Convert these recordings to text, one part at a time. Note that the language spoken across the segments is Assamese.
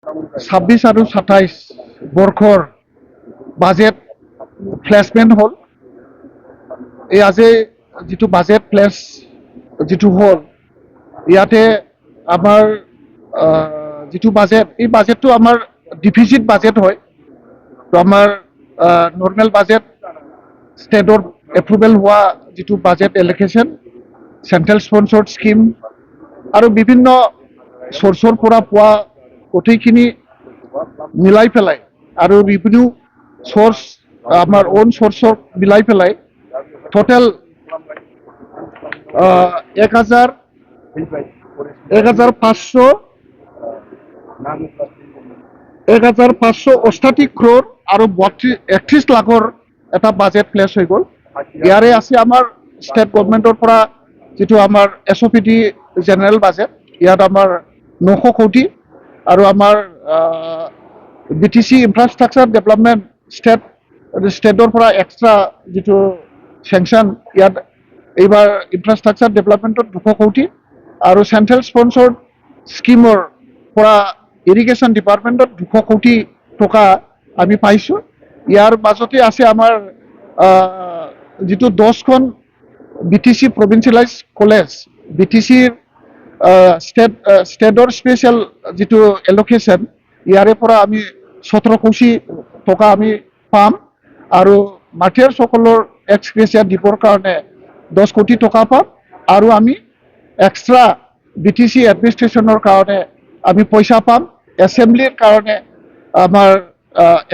26 আৰু 27 বৰ্ষৰ বাজেট প্লেচমেণ্ট হ'ল। এই আজি যিটো বাজেট প্লেচ যিটো হ'ল, ইয়াতে আমাৰ যিটো বাজেট, এই বাজেটটো আমাৰ ডিফিচিট বাজেট হয়। তো আমাৰ নৰ্মেল বাজেট ষ্টেটৰ এপ্ৰুভেল হোৱা যিটো বাজেট এলোকেশ্যন, চেণ্ট্ৰেল স্পন্সৰ্ড স্কিম আৰু বিভিন্ন চ'ৰ্চৰ পৰা পোৱা গোটেইখিনি মিলাই পেলাই আৰু ৰিভিনিউ চ'ৰ্চ আমাৰ অন চ'ৰ্চক মিলাই পেলাই টোটেল 1,588 crore আৰু 31 লাখৰ এটা বাজেট প্লেচ হৈ গ'ল। ইয়াৰে আছে আমাৰ ষ্টেট গভৰ্ণমেণ্টৰ পৰা যিটো আমাৰ SOPD জেনেৰেল বাজেট, ইয়াত আমাৰ 900 কোটি আৰু আমাৰ BTC ইনফ্ৰাষ্ট্ৰাকচাৰ ডেভেলপমেণ্ট ষ্টেটৰ পৰা এক্সট্ৰা যিটো চেংচন, ইয়াত এইবাৰ ইনফ্ৰাষ্ট্ৰাকচাৰ ডেভেলপমেণ্টত 200 কোটি আৰু চেণ্ট্ৰেল স্পন্সৰ্ড স্কিমৰ পৰা ইৰিগেশ্যন ডিপাৰ্টমেণ্টত 200 কোটি টকা আমি পাইছোঁ। ইয়াৰ মাজতে আছে আমাৰ যিটো 10খন BTC প্ৰভিঞ্চিয়েলাইজ কলেজ, BTCৰ ষ্টেটৰ স্পেচিয়েল যিটো এলোকেশ্যন, ইয়াৰে পৰা আমি 17 কোটি টকা আমি পাম আৰু মাৰ্টিয়াৰ্ছসকলৰ এক্স গ্ৰেচিয়া দিবৰ কাৰণে 10 কোটি টকা পাম আৰু আমি এক্সট্ৰা BTC এডমিনিষ্ট্ৰেশ্যনৰ কাৰণে আমি পইচা পাম, এছেম্বলিৰ কাৰণে আমাৰ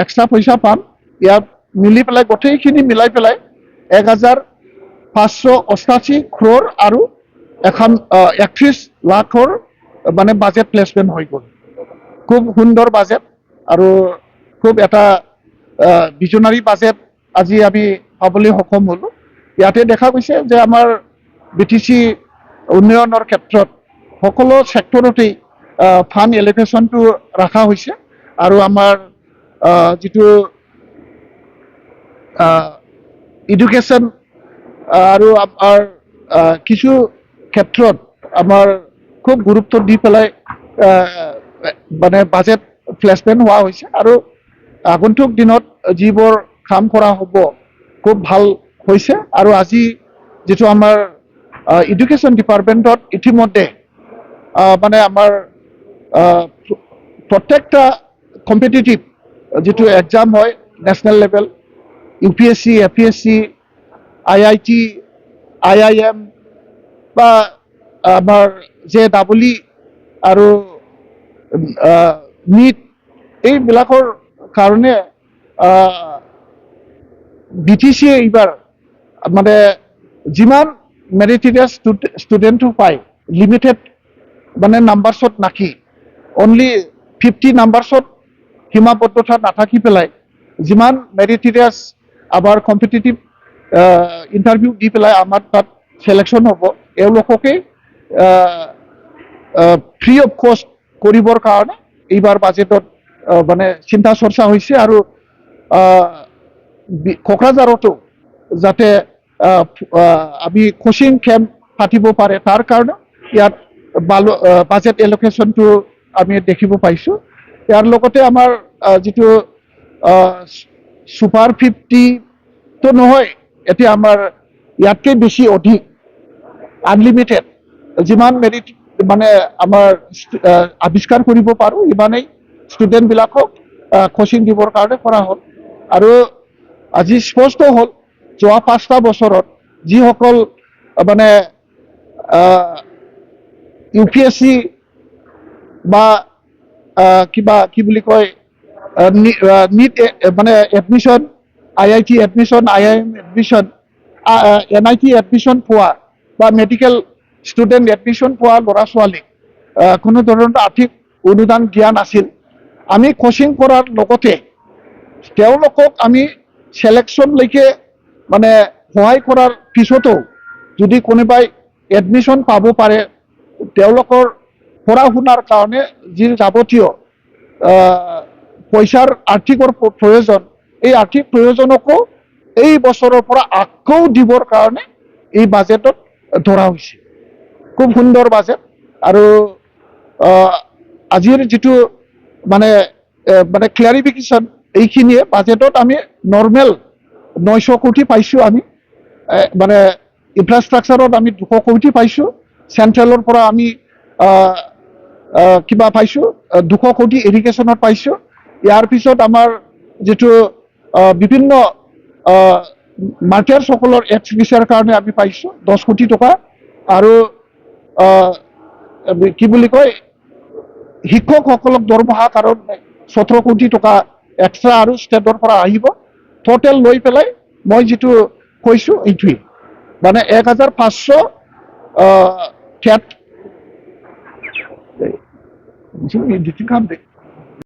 এক্সট্ৰা পইচা পাম। ইয়াত মিলি পেলাই গোটেইখিনি মিলাই পেলাই 1,588 crore আৰু 31 লাখৰ মানে বাজেট প্লেচমেণ্ট হৈ গ'ল। খুব সুন্দৰ বাজেট আৰু খুব এটা ভিজনাৰী বাজেট আজি আমি পাবলৈ সক্ষম হ'লোঁ। ইয়াতে দেখা গৈছে যে আমাৰ BTC উন্নয়নৰ ক্ষেত্ৰত সকলো ছেক্টৰতেই ফাণ্ড এলোকেশ্যনটো ৰখা হৈছে আৰু আমাৰ যিটো এডুকেশ্যন আৰু আমাৰ কিছু ক্ষেত্ৰত আমাৰ খুব গুৰুত্ব দি পেলাই মানে বাজেট প্লেচমেণ্ট হোৱা হৈছে আৰু আগন্তুক দিনত যিবোৰ কাম কৰা হ'ব খুব ভাল হৈছে। আৰু আজি যিটো আমাৰ এডুকেশ্যন ডিপাৰ্টমেণ্টত ইতিমধ্যে মানে আমাৰ প্ৰত্যেকটা কম্পিটিটিভ যিটো এক্সাম হয় national level, UPSC, APSC, IIT, IIM বা আমাৰ JEE আৰু NEET, এইবিলাকৰ কাৰণে BTCয়ে এইবাৰ মানে যিমান মেৰিটৰিয়াছ ষ্টুডেণ্টটো পায়, লিমিটেড মানে নাম্বাৰছত নাকি অনলি 50 নাম্বাৰছত সীমাবদ্ধতা নাথাকি পেলাই যিমান মেৰিটৰিয়াছ আমাৰ কম্পিটিটিভ ইণ্টাৰভিউ দি পেলাই আমাৰ তাত চিলেকশ্যন হ'ব, এওঁলোককেই ফ্ৰী অফ কষ্ট কৰিবৰ কাৰণে এইবাৰ বাজেটত মানে চিন্তা চৰ্চা হৈছে আৰু কোকৰাঝাৰতো যাতে আমি কোচিং কেম্প পাতিব পাৰে তাৰ কাৰণে ইয়াত বাজেট এলোকেশ্যনটো আমি দেখিব পাইছোঁ। ইয়াৰ লগতে আমাৰ যিটো ছুপাৰ 50টো নহয়, এতিয়া আমাৰ ইয়াতকৈ বেছি অধিক আনলিমিটেড যিমান মেৰিট মানে আমাৰ আৱিষ্কাৰ কৰিব পাৰোঁ ইমানেই ষ্টুডেণ্টবিলাকক কোচিং দিবৰ কাৰণে কৰা হ'ল। আৰু আজি স্পষ্ট হ'ল যোৱা 5টা বছৰত যিসকল মানে UPSC বা কিবা কি বুলি কয় NEET মানে admission, IIT admission, IIM admission, NIT admission পোৱা বা মেডিকেল ষ্টুডেণ্ট এডমিশ্যন পোৱা ল'ৰা ছোৱালীক কোনো ধৰণৰ আৰ্থিক অনুদান দিয়া নাছিল। আমি কোচিং কৰাৰ লগতে তেওঁলোকক আমি চিলেকশ্যনলৈকে মানে সহায় কৰাৰ পিছতো যদি কোনোবাই এডমিশ্যন পাব পাৰে, তেওঁলোকৰ পঢ়া শুনাৰ কাৰণে যি যাৱতীয় পইচাৰ আৰ্থিকৰ প্ৰয়োজন, এই আৰ্থিক প্ৰয়োজনকো এই বছৰৰ পৰা আকৌ দিবৰ কাৰণে এই বাজেটত ধৰা হৈছে। খুব সুন্দৰ বাজেট আৰু আজিৰ যিটো মানে মানে ক্লিয়াৰিফিকেশ্যন এইখিনিয়ে বাজেটত আমি নৰ্মেল 900 কোটি পাইছোঁ আমি মানে ইনফ্ৰাষ্ট্ৰাকচাৰত আমি 200 কোটি পাইছোঁ চেণ্ট্ৰেলৰ পৰা আমি কিবা পাইছোঁ 200 কোটি ইৰিগেশ্যনত পাইছোঁ ইয়াৰ পিছত আমাৰ যিটো বিভিন্ন মাৰ্কেটসকলৰ এক্স ভিছাৰ কাৰণে আমি পাইছোঁ 10 কোটি টকা আৰু কি বুলি কয় শিক্ষকসকলক দৰমহা কাৰণে 17 কোটি টকা এক্সট্ৰা আৰু ষ্টেটৰ পৰা আহিব টোটেল লৈ পেলাই মই যিটো কৈছোঁ এইটোৱেই মানে 1500 ঠেট